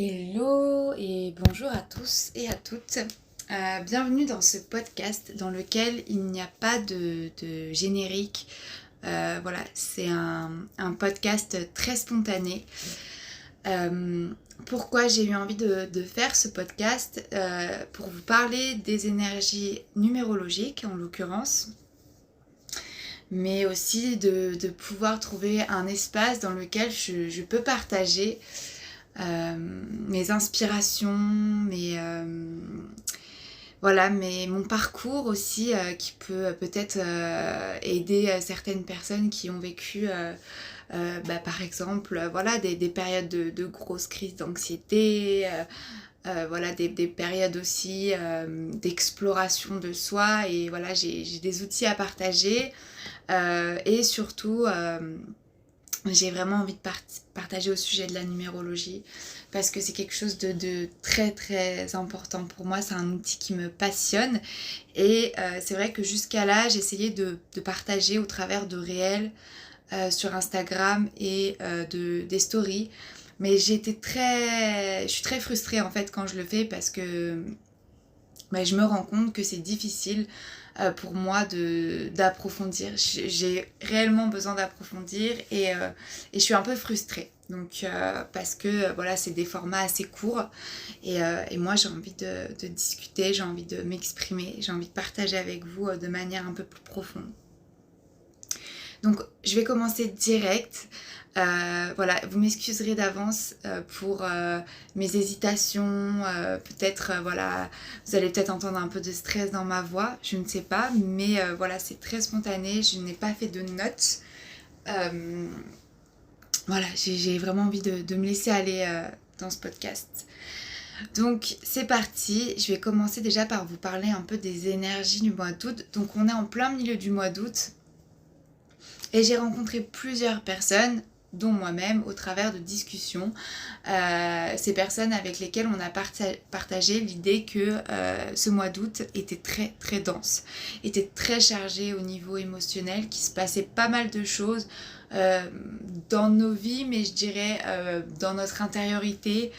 Hello et bonjour à tous et à toutes. Bienvenue dans ce podcast dans lequel il n'y a pas de générique. Voilà, c'est un podcast très spontané. Pourquoi j'ai eu envie de faire ce podcast pour vous parler des énergies numérologiques en l'occurrence, mais aussi de pouvoir trouver un espace dans lequel je peux partager mes inspirations, mon parcours aussi qui peut peut-être aider certaines personnes qui ont vécu par exemple des périodes de grosses crises d'anxiété, voilà des périodes aussi d'exploration de soi, et voilà j'ai des outils à partager et surtout j'ai vraiment envie de partager au sujet de la numérologie parce que c'est quelque chose de très très important pour moi. C'est un outil qui me passionne et c'est vrai que jusqu'à là j'essayais de partager au travers de réels sur Instagram et des stories, mais je suis très frustrée en fait quand je le fais parce que je me rends compte que c'est difficile pour moi d'approfondir. J'ai réellement besoin d'approfondir et je suis un peu frustrée. Donc parce que voilà, c'est des formats assez courts et moi j'ai envie de discuter, j'ai envie de m'exprimer, j'ai envie de partager avec vous de manière un peu plus profonde. Donc je vais commencer direct. Voilà, vous m'excuserez d'avance pour mes hésitations, peut-être voilà, vous allez peut-être entendre un peu de stress dans ma voix, je ne sais pas, mais voilà, c'est très spontané, je n'ai pas fait de notes. Voilà, j'ai vraiment envie de me laisser aller dans ce podcast. Donc c'est parti, je vais commencer déjà par vous parler un peu des énergies du mois d'août. Donc on est en plein milieu du mois d'août. Et j'ai rencontré plusieurs personnes, dont moi-même, au travers de discussions. Ces personnes avec lesquelles on a partagé l'idée que ce mois d'août était très très dense, était très chargé au niveau émotionnel, qu'il se passait pas mal de choses dans nos vies, mais je dirais dans notre intériorité.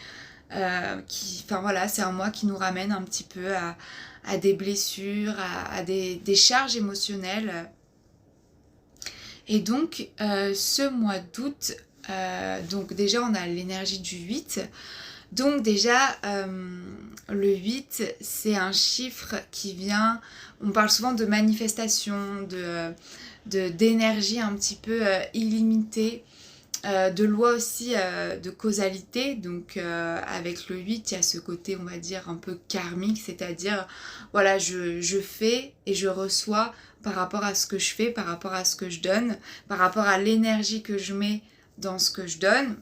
Enfin voilà, c'est un mois qui nous ramène un petit peu à des blessures, à des charges émotionnelles. Et donc, ce mois d'août, donc déjà on a l'énergie du 8. Donc déjà, le 8, c'est un chiffre qui vient, on parle souvent de manifestation, d'énergie un petit peu illimitée, de loi aussi de causalité. Donc avec le 8, il y a ce côté, on va dire, un peu karmique, c'est-à-dire, voilà, je fais et je reçois par rapport à ce que je fais, par rapport à ce que je donne, par rapport à l'énergie que je mets dans ce que je donne.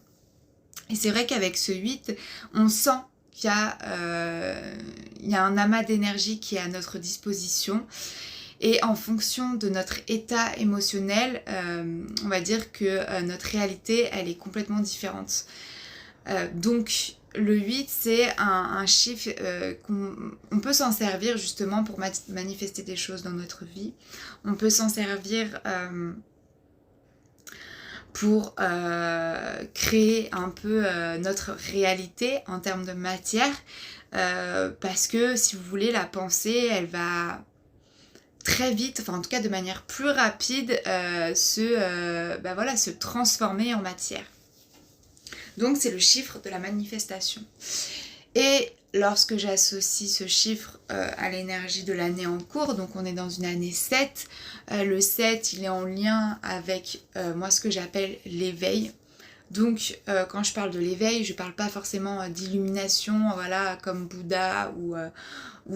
Et c'est vrai qu'avec ce 8, on sent qu'il y a un amas d'énergie qui est à notre disposition. Et en fonction de notre état émotionnel, on va dire que notre réalité, elle est complètement différente. Donc le 8, c'est un chiffre qu'on peut s'en servir justement pour manifester des choses dans notre vie. On peut s'en servir pour créer un peu notre réalité en termes de matière. Parce que si vous voulez, la pensée, elle va très vite, enfin en tout cas de manière plus rapide, se transformer en matière. Donc c'est le chiffre de la manifestation. Et lorsque j'associe ce chiffre à l'énergie de l'année en cours, donc on est dans une année 7, le 7 il est en lien avec moi ce que j'appelle l'éveil. Donc quand je parle de l'éveil, je ne parle pas forcément d'illumination, voilà, comme Bouddha ou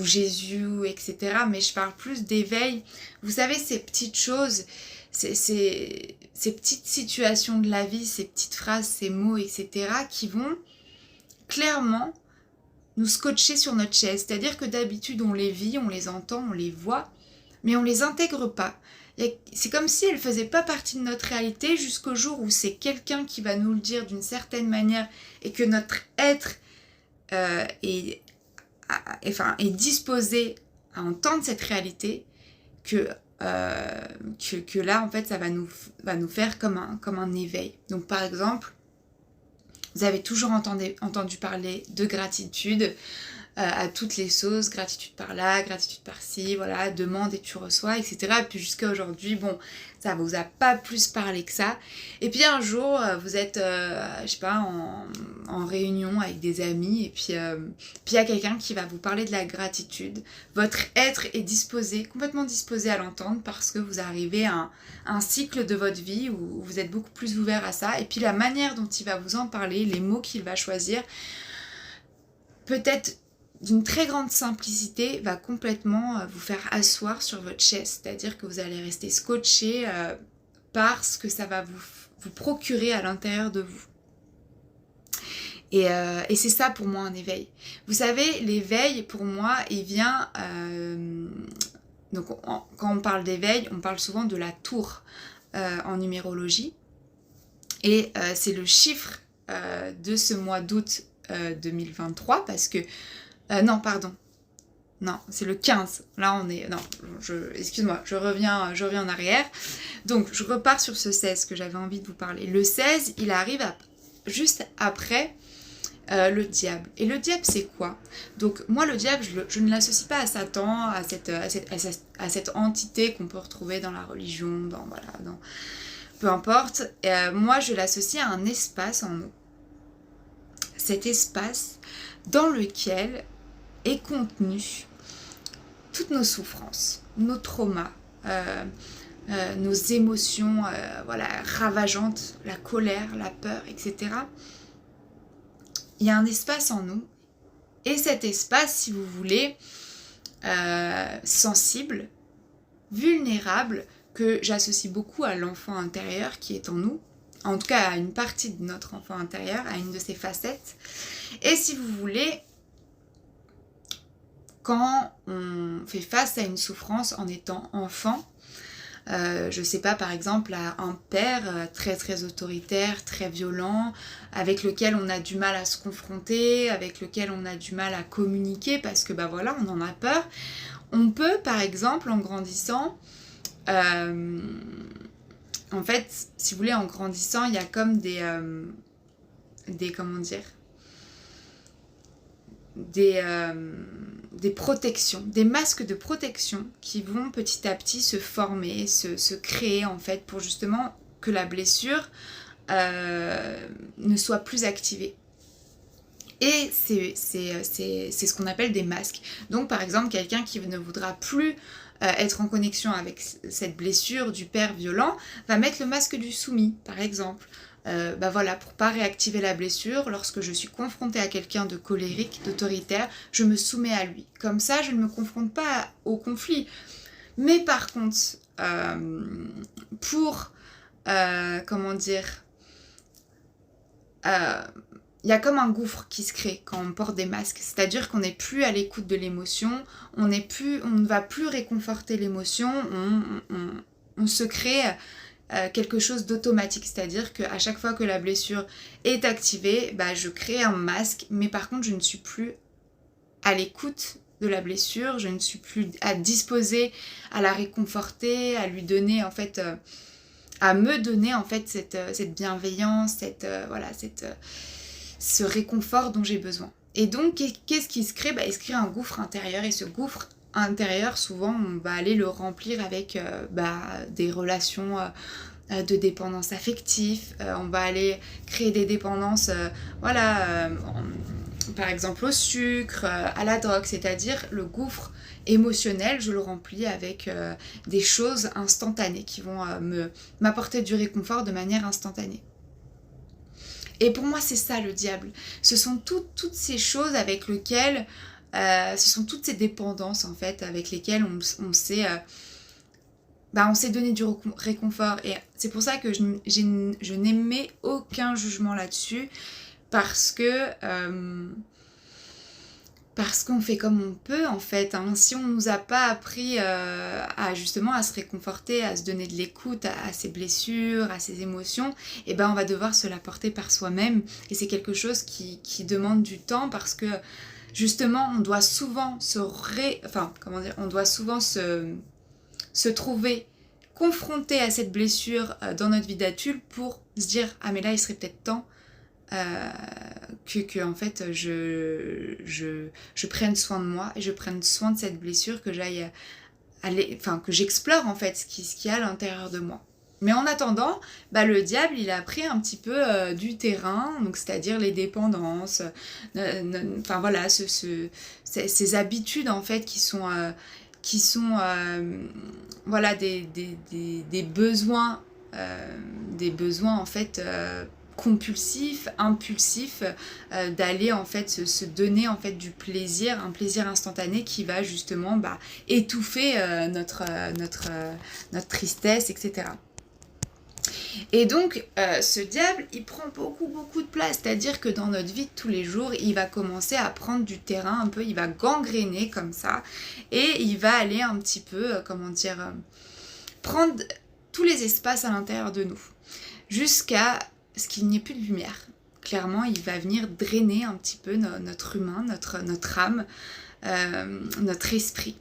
Jésus, etc. Mais je parle plus d'éveil. Vous savez, ces petites choses, ces petites situations de la vie, ces petites phrases, ces mots, etc. qui vont clairement nous scotcher sur notre chaise. C'est-à-dire que d'habitude, on les vit, on les entend, on les voit, mais on les intègre pas. C'est comme si elles ne faisaient pas partie de notre réalité jusqu'au jour où c'est quelqu'un qui va nous le dire d'une certaine manière et que notre être est disposé à entendre cette réalité, que là, en fait, ça va nous faire comme un éveil. Donc, par exemple, Vous avez toujours entendu parler de gratitude à toutes les sauces, gratitude par là, gratitude par ci, voilà, demande et tu reçois, etc. Et puis jusqu'à aujourd'hui, bon, ça vous a pas plus parlé que ça. Et puis un jour, vous êtes, je sais pas, en réunion avec des amis, et puis il y a quelqu'un qui va vous parler de la gratitude. Votre être est disposé, complètement disposé à l'entendre, parce que vous arrivez à un cycle de votre vie où vous êtes beaucoup plus ouvert à ça. Et puis la manière dont il va vous en parler, les mots qu'il va choisir, peut-être d'une très grande simplicité, va complètement vous faire asseoir sur votre chaise. C'est-à-dire que vous allez rester scotché par ce que ça va vous procurer à l'intérieur de vous. Et c'est ça pour moi un éveil. Vous savez, l'éveil pour moi, il vient... donc quand on parle d'éveil, on parle souvent de la tour en numérologie. Et c'est le chiffre de ce mois d'août 2023, parce que... non, pardon. Non, c'est le 15. Là, on est... Non, excuse-moi, je reviens en arrière. Donc, je repars sur ce 16 que j'avais envie de vous parler. Le 16, il arrive juste après le diable. Et le diable, c'est quoi? Donc, moi, le diable, je ne l'associe pas à Satan, à cette entité qu'on peut retrouver dans la religion, peu importe. Moi, je l'associe à un espace en nous. Cet espace dans lequel est contenu toutes nos souffrances, nos traumas, nos émotions ravageantes, la colère, la peur, etc. Il y a un espace en nous, et cet espace, si vous voulez, sensible, vulnérable, que j'associe beaucoup à l'enfant intérieur qui est en nous, en tout cas à une partie de notre enfant intérieur, à une de ses facettes. Et si vous voulez, quand on fait face à une souffrance en étant enfant, je sais pas, par exemple, à un père très très autoritaire, très violent, avec lequel on a du mal à se confronter, avec lequel on a du mal à communiquer parce que on en a peur. On peut, par exemple, en grandissant, en fait, si vous voulez, en grandissant, il y a comme des protections, des masques de protection qui vont petit à petit se former, se créer en fait pour justement que la blessure ne soit plus activée. Et c'est ce qu'on appelle des masques. Donc par exemple, quelqu'un qui ne voudra plus être en connexion avec cette blessure du père violent va mettre le masque du soumis, par exemple. Pour pas réactiver la blessure, lorsque je suis confrontée à quelqu'un de colérique, d'autoritaire, je me soumets à lui. Comme ça, je ne me confronte pas au conflit. Mais par contre, il y a comme un gouffre qui se crée quand on porte des masques. C'est-à-dire qu'on n'est plus à l'écoute de l'émotion, on ne va plus réconforter l'émotion, on se crée quelque chose d'automatique. C'est-à-dire qu'à chaque fois que la blessure est activée, je crée un masque, mais par contre, je ne suis plus à l'écoute de la blessure, je ne suis plus disposée à la réconforter, à lui donner en fait... à me donner en fait cette bienveillance, ce réconfort dont j'ai besoin. Et donc, qu'est-ce qui se crée? Il se crée un gouffre intérieur, et ce gouffre intérieur, souvent, on va aller le remplir avec des relations de dépendance affective, on va aller créer des dépendances, par exemple au sucre, à la drogue, c'est-à-dire le gouffre émotionnel, je le remplis avec des choses instantanées qui vont m'apporter du réconfort de manière instantanée. Et pour moi, c'est ça le diable. Ce sont toutes ces choses avec lesquelles, ce sont toutes ces dépendances en fait, avec lesquelles on s'est donné du réconfort. Et c'est pour ça que je n'émets aucun jugement là-dessus, parce qu'on fait comme on peut en fait, hein. Si on nous a pas appris à se réconforter, à se donner de l'écoute à ses blessures, à ses émotions, on va devoir se l'apporter par soi-même, et c'est quelque chose qui demande du temps, parce que justement on doit souvent se trouver confronté à cette blessure dans notre vie d'adulte pour se dire ah mais là il serait peut-être temps que en fait je prenne soin de moi et je prenne soin de cette blessure, que j'aille aller, enfin que j'explore en fait ce qu'il y a à l'intérieur de moi. Mais en attendant, le diable, il a pris un petit peu du terrain, donc c'est-à-dire les dépendances, enfin voilà, ces habitudes en fait qui sont voilà des besoins en fait compulsifs, impulsifs, d'aller en fait se donner en fait du plaisir, un plaisir instantané qui va justement étouffer notre tristesse, etc. Et donc, ce diable, il prend beaucoup de place, c'est-à-dire que dans notre vie de tous les jours, il va commencer à prendre du terrain un peu, il va gangréner comme ça, et il va aller un petit peu, prendre tous les espaces à l'intérieur de nous, jusqu'à ce qu'il n'y ait plus de lumière. Clairement, il va venir drainer un petit peu notre humain, notre âme, notre esprit.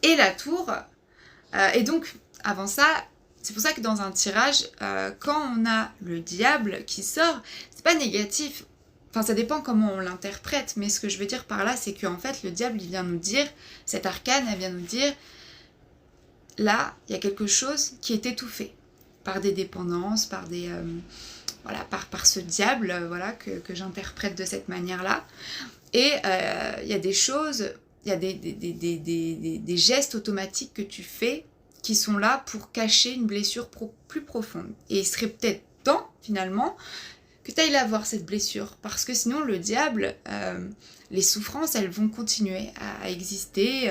Et la tour, et donc, avant ça, c'est pour ça que dans un tirage, quand on a le diable qui sort, c'est pas négatif. Enfin, ça dépend comment on l'interprète, mais ce que je veux dire par là, c'est qu'en fait, le diable, il vient nous dire, cette arcane, elle vient nous dire, là, il y a quelque chose qui est étouffé par des dépendances, par des... voilà, par ce diable, voilà, que j'interprète de cette manière-là. Et il y a des choses, il y a des gestes automatiques que tu fais qui sont là pour cacher une blessure plus profonde. Et il serait peut-être temps, finalement, que tu ailles la voir, cette blessure. Parce que sinon, le diable, les souffrances, elles vont continuer à exister.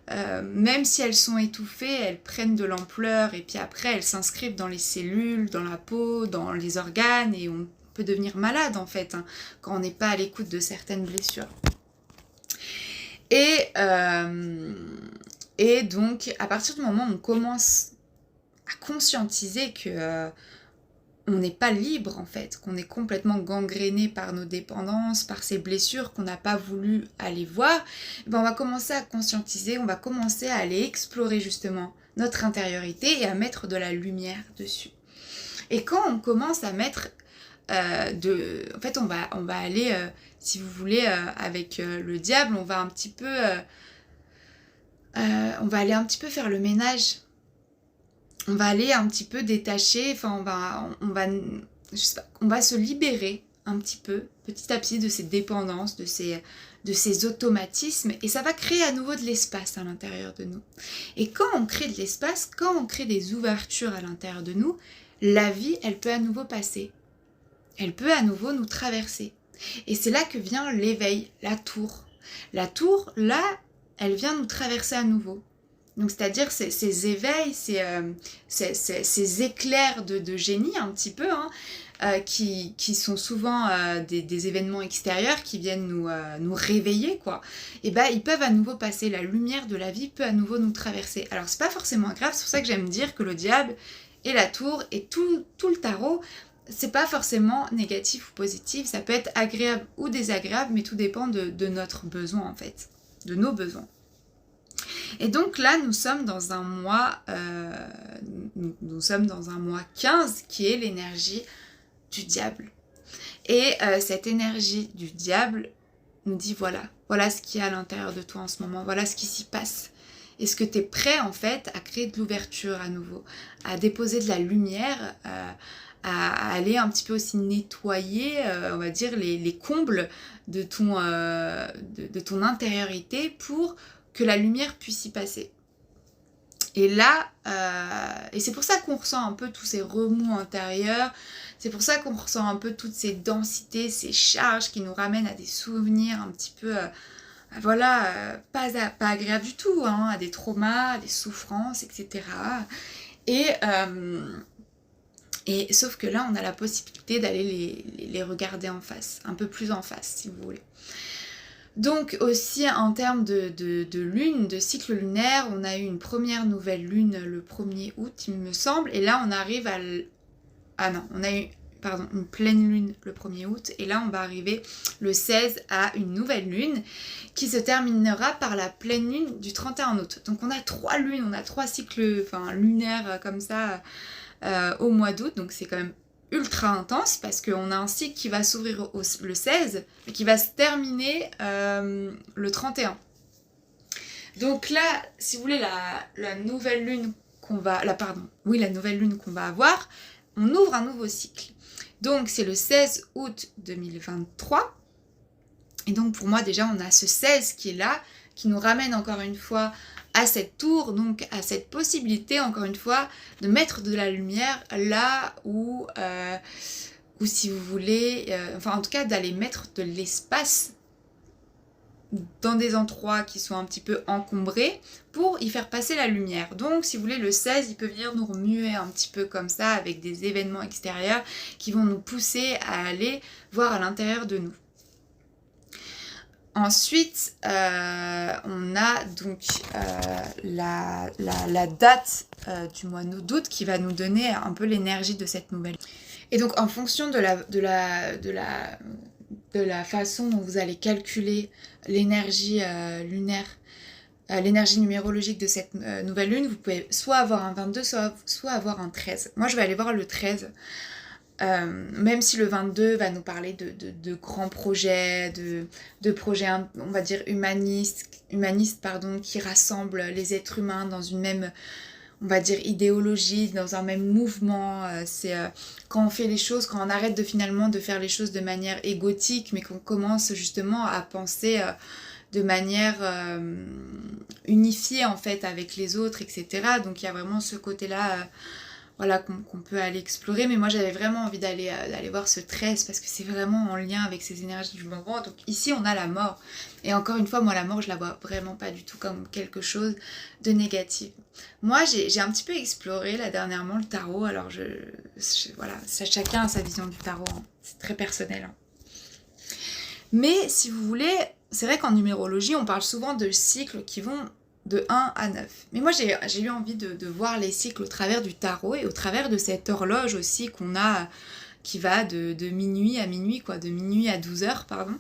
Même si elles sont étouffées, elles prennent de l'ampleur. Et puis après, elles s'inscrivent dans les cellules, dans la peau, dans les organes. Et on peut devenir malade, en fait, quand on n'est pas à l'écoute de certaines blessures. Et donc, à partir du moment où on commence à conscientiser que on n'est pas libre, en fait, qu'on est complètement gangréné par nos dépendances, par ces blessures qu'on n'a pas voulu aller voir, on va commencer à conscientiser, on va commencer à aller explorer justement notre intériorité et à mettre de la lumière dessus. Et quand on commence à mettre en fait, on va aller, si vous voulez, avec le diable, on va un petit peu... on va aller un petit peu faire le ménage. On va aller un petit peu détacher, enfin on va se libérer un petit peu, petit à petit, de ces dépendances, de ces automatismes, et ça va créer à nouveau de l'espace à l'intérieur de nous. Et quand on crée de l'espace, quand on crée des ouvertures à l'intérieur de nous, la vie, elle peut à nouveau passer. Elle peut à nouveau nous traverser. Et c'est là que vient l'éveil, la tour. La tour, là, elle vient nous traverser à nouveau. Donc, c'est-à-dire ces éveils, ces éclairs de génie, un petit peu, qui sont souvent des événements extérieurs qui viennent nous réveiller, quoi. Et ils peuvent à nouveau passer. La lumière de la vie peut à nouveau nous traverser. Alors, c'est pas forcément grave, c'est pour ça que j'aime dire que le diable et la tour et tout le tarot, c'est pas forcément négatif ou positif, ça peut être agréable ou désagréable, mais tout dépend de notre besoin, en fait, de nos besoins. Et donc là, nous sommes dans un mois, nous sommes dans un mois 15 qui est l'énergie du diable. Et cette énergie du diable nous dit voilà ce qu'il y a à l'intérieur de toi en ce moment, voilà ce qui s'y passe. Est-ce que tu es prêt en fait à créer de l'ouverture à nouveau, à déposer de la lumière, à aller un petit peu aussi nettoyer, on va dire, les combles de ton intériorité pour que la lumière puisse y passer. Et là, et c'est pour ça qu'on ressent un peu tous ces remous intérieurs, c'est pour ça qu'on ressent un peu toutes ces densités, ces charges qui nous ramènent à des souvenirs un petit peu, pas agréables du tout, à des traumas, à des souffrances, etc. Et sauf que là, on a la possibilité d'aller les regarder en face, un peu plus en face, si vous voulez. Donc aussi en termes de lune, de cycle lunaire, on a eu une première nouvelle lune le 1er août, il me semble, et là on arrive à... on a eu une pleine lune le 1er août, et là on va arriver le 16 à une nouvelle lune qui se terminera par la pleine lune du 31 août. Donc on a 3 lunes, on a 3 cycles lunaires comme ça au mois d'août, donc c'est quand même ultra intense parce qu'on a un cycle qui va s'ouvrir le 16 et qui va se terminer le 31. Donc là, si vous voulez, la nouvelle lune qu'on va... la nouvelle lune qu'on va avoir, on ouvre un nouveau cycle. Donc c'est le 16 août 2023. Et donc pour moi déjà, on a ce 16 qui est là, qui nous ramène encore une fois à cette tour, donc à cette possibilité, encore une fois, de mettre de la lumière là où si vous voulez, en tout cas d'aller mettre de l'espace dans des endroits qui sont un petit peu encombrés pour y faire passer la lumière. Donc si vous voulez, le 16, il peut venir nous remuer un petit peu comme ça avec des événements extérieurs qui vont nous pousser à aller voir à l'intérieur de nous. Ensuite, on a donc la date du mois d'août qui va nous donner un peu l'énergie de cette nouvelle. Et donc, en fonction de la façon dont vous allez calculer l'énergie lunaire, l'énergie numérologique de cette nouvelle lune, vous pouvez soit avoir un 22, soit avoir un 13. Moi, je vais aller voir le 13. Même si le 22 va nous parler de grands projets, de projets, on va dire, humanistes, qui rassemblent les êtres humains dans une même, on va dire, idéologie, dans un même mouvement. C'est quand on fait les choses, quand on arrête finalement de faire les choses de manière égotique, mais qu'on commence justement à penser de manière unifiée en fait avec les autres, etc. Donc il y a vraiment ce côté-là... voilà, qu'on peut aller explorer, mais moi j'avais vraiment envie d'aller voir ce 13 parce que c'est vraiment en lien avec ces énergies du moment. Donc ici on a la mort, et encore une fois, moi la mort je la vois vraiment pas du tout comme quelque chose de négatif. Moi j'ai un petit peu exploré là dernièrement le tarot, alors voilà, chacun a sa vision du tarot, hein. C'est très personnel, hein. Mais si vous voulez, c'est vrai qu'en numérologie on parle souvent de cycles qui vont de 1 à 9. Mais moi, j'ai eu envie de voir les cycles au travers du tarot et au travers de cette horloge aussi qu'on a, qui va de minuit à minuit, quoi, de minuit à 12h, pardon.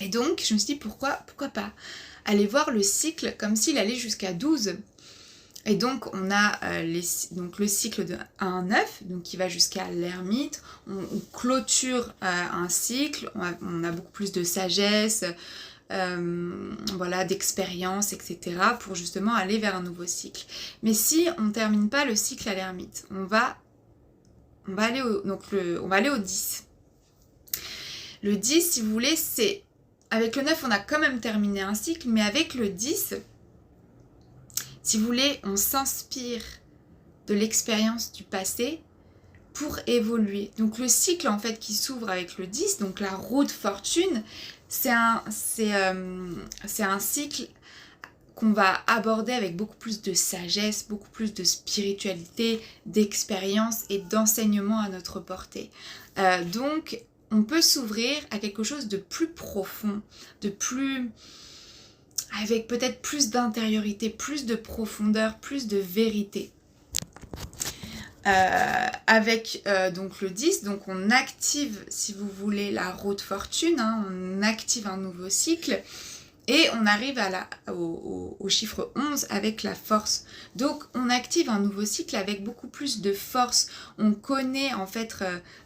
Et donc, je me suis dit, pourquoi pas aller voir le cycle comme s'il allait jusqu'à 12. Et donc, on a donc le cycle de 1 à 9, donc qui va jusqu'à l'ermite. On clôture un cycle, on a beaucoup plus de sagesse, voilà, d'expérience, etc. pour justement aller vers un nouveau cycle. Mais si on ne termine pas le cycle à l'ermite, on va aller au 10. Le 10, si vous voulez, c'est... Avec le 9, on a quand même terminé un cycle, mais avec le 10, si vous voulez, on s'inspire de l'expérience du passé pour évoluer. Donc le cycle en fait qui s'ouvre avec le 10, donc la roue de fortune, c'est un cycle qu'on va aborder avec beaucoup plus de sagesse, beaucoup plus de spiritualité, d'expérience et d'enseignement à notre portée. Donc on peut s'ouvrir à quelque chose de plus profond, avec peut-être plus d'intériorité, plus de profondeur, plus de vérité. Avec donc le 10, donc on active, si vous voulez, la roue de fortune, hein, on active un nouveau cycle et on arrive au chiffre 11 avec la force. Donc on active un nouveau cycle avec beaucoup plus de force. On connaît en fait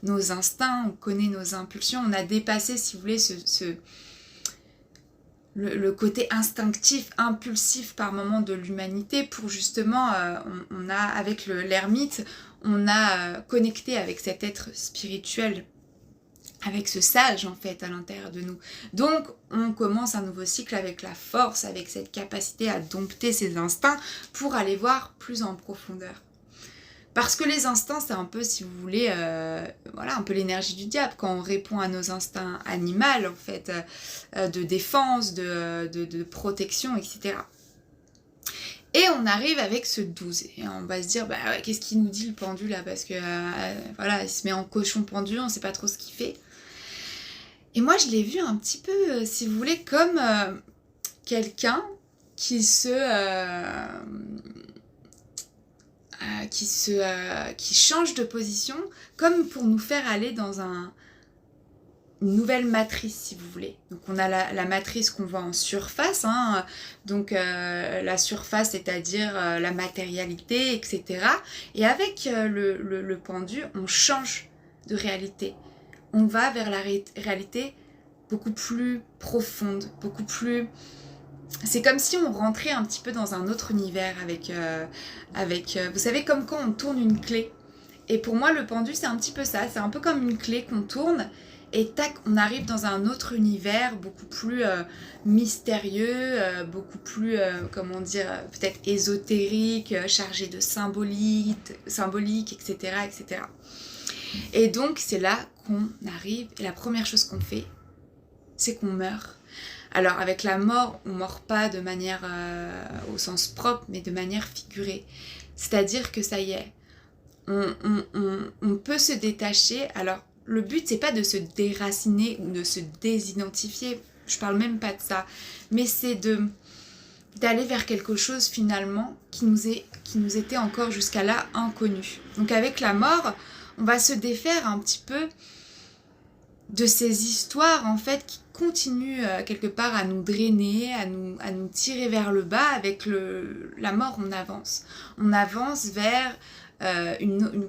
nos instincts, on connaît nos impulsions, on a dépassé, si vous voulez, le côté instinctif, impulsif par moment de l'humanité pour justement, on a avec l'ermite, on a connecté avec cet être spirituel, avec ce sage en fait à l'intérieur de nous. Donc on commence un nouveau cycle avec la force, avec cette capacité à dompter ses instincts pour aller voir plus en profondeur. Parce que les instincts, c'est un peu, si vous voulez, voilà, un peu l'énergie du diable quand on répond à nos instincts animaux, en fait, de défense, de protection, etc. Et on arrive avec ce 12. Et on va se dire, bah ouais, qu'est-ce qu'il nous dit le pendu là? Parce que, voilà, il se met en cochon pendu, on sait pas trop ce qu'il fait. Et moi, je l'ai vu un petit peu, si vous voulez, comme quelqu'un qui qui change de position, comme pour nous faire aller dans un une nouvelle matrice, si vous voulez. Donc on a la matrice qu'on voit en surface, hein, donc la surface, c'est-à-dire la matérialité, etc. Et avec le pendu, on change de réalité. On va vers la réalité beaucoup plus profonde, beaucoup plus... C'est comme si on rentrait un petit peu dans un autre univers avec vous savez, comme quand on tourne une clé. Et pour moi, le pendu, c'est un petit peu ça. C'est un peu comme une clé qu'on tourne et tac, on arrive dans un autre univers beaucoup plus mystérieux, beaucoup plus, comment dire, peut-être ésotérique, chargé de symbolique, etc., etc. Et donc, c'est là qu'on arrive et la première chose qu'on fait, c'est qu'on meurt. Alors, avec la mort, on ne meurt pas de manière au sens propre, mais de manière figurée. C'est-à-dire que ça y est, on peut se détacher. Alors, le but, c'est pas de se déraciner ou de se désidentifier. Je parle même pas de ça. Mais c'est d'aller vers quelque chose, finalement, qui nous était encore jusqu'à là inconnu. Donc, avec la mort, on va se défaire un petit peu de ces histoires, en fait, qui continuent quelque part à nous drainer, à nous tirer vers le bas. Avec la mort, on avance. On avance vers...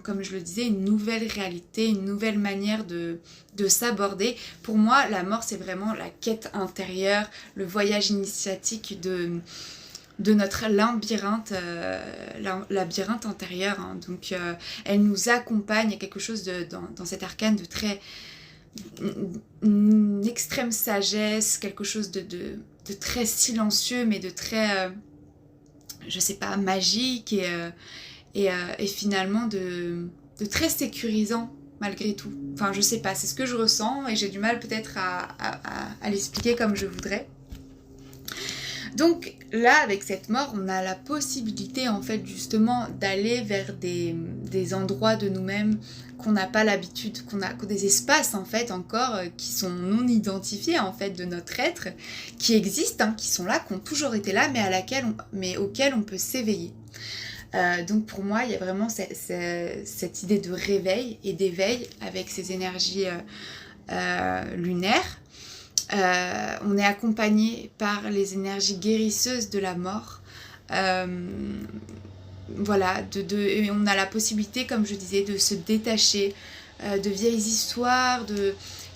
comme je le disais, une nouvelle réalité, une nouvelle manière de s'aborder. Pour moi, la mort, c'est vraiment la quête intérieure, le voyage initiatique de notre labyrinthe, labyrinthe intérieur. Hein. Donc, elle nous accompagne. Il y a quelque chose dans cet arcane de très... une extrême sagesse, quelque chose de très silencieux, mais de très, je sais pas, magique et finalement de très sécurisant malgré tout. Enfin, je sais pas, c'est ce que je ressens et j'ai du mal peut-être à l'expliquer comme je voudrais. Donc là, avec cette mort, on a la possibilité en fait justement d'aller vers des endroits de nous-mêmes qu'on n'a pas l'habitude, qu'on a des espaces en fait encore qui sont non identifiés en fait de notre être, qui existent, hein, qui sont là, qui ont toujours été là, mais auxquels on peut s'éveiller. Donc pour moi, il y a vraiment cette idée de réveil et d'éveil avec ces énergies lunaires. On est accompagné par les énergies guérisseuses de la mort. Voilà, et on a la possibilité, comme je disais, de se détacher de vieilles histoires.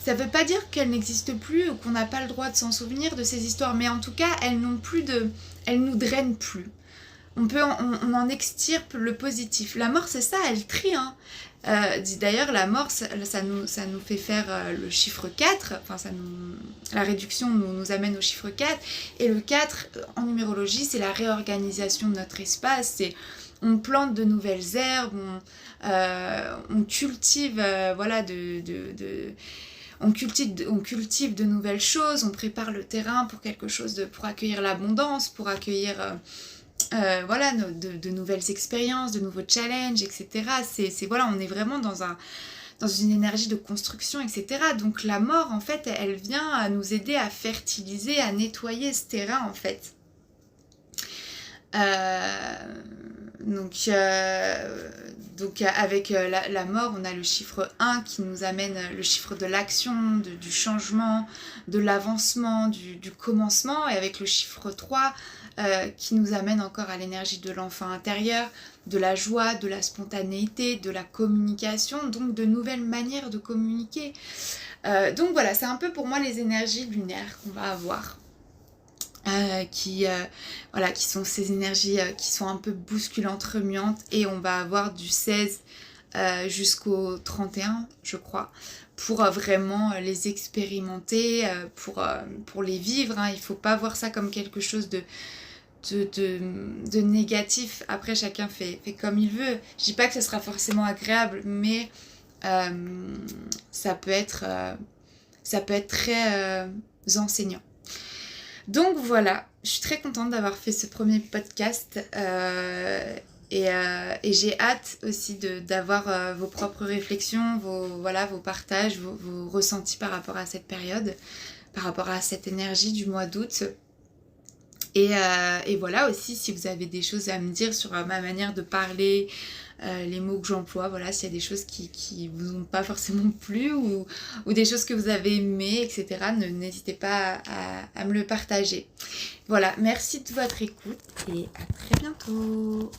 Ça ne veut pas dire qu'elles n'existent plus ou qu'on n'a pas le droit de s'en souvenir de ces histoires, mais en tout cas, elles nous drainent plus. On en extirpe le positif. La mort, c'est ça, elle trie. Hein. D'ailleurs, la mort, ça nous fait faire le chiffre 4. Enfin, la réduction nous amène au chiffre 4. Et le 4, en numérologie, c'est la réorganisation de notre espace. On plante de nouvelles herbes, on cultive, voilà, on cultive de nouvelles choses, on prépare le terrain pour quelque chose pour accueillir l'abondance, pour accueillir... voilà, de nouvelles expériences, de nouveaux challenges, etc. Voilà, on est vraiment dans une énergie de construction, etc. Donc la mort, en fait, elle vient à nous aider à fertiliser, à nettoyer ce terrain, en fait. Donc avec la mort, on a le chiffre 1 qui nous amène le chiffre de l'action, du changement, de l'avancement, du commencement. Et avec le chiffre 3... qui nous amène encore à l'énergie de l'enfant intérieur, de la joie, de la spontanéité, de la communication, donc de nouvelles manières de communiquer. Donc voilà, c'est un peu pour moi les énergies lunaires qu'on va avoir. Qui sont ces énergies qui sont un peu bousculantes, remuantes, et on va avoir du 16 jusqu'au 31, je crois, pour vraiment les expérimenter, pour les vivre. Hein. Il ne faut pas voir ça comme quelque chose de négatif. Après, chacun fait comme il veut. Je dis pas que ce sera forcément agréable, mais ça peut être très enseignant. Donc voilà, je suis très contente d'avoir fait ce premier podcast et j'ai hâte aussi d'avoir vos propres réflexions, vos partages, vos ressentis par rapport à cette période, par rapport à cette énergie du mois d'août. Et voilà aussi, si vous avez des choses à me dire sur ma manière de parler, les mots que j'emploie. Voilà, s'il y a des choses qui vous ont pas forcément plu ou des choses que vous avez aimées, etc. N'hésitez pas à me le partager. Voilà, merci de votre écoute et à très bientôt.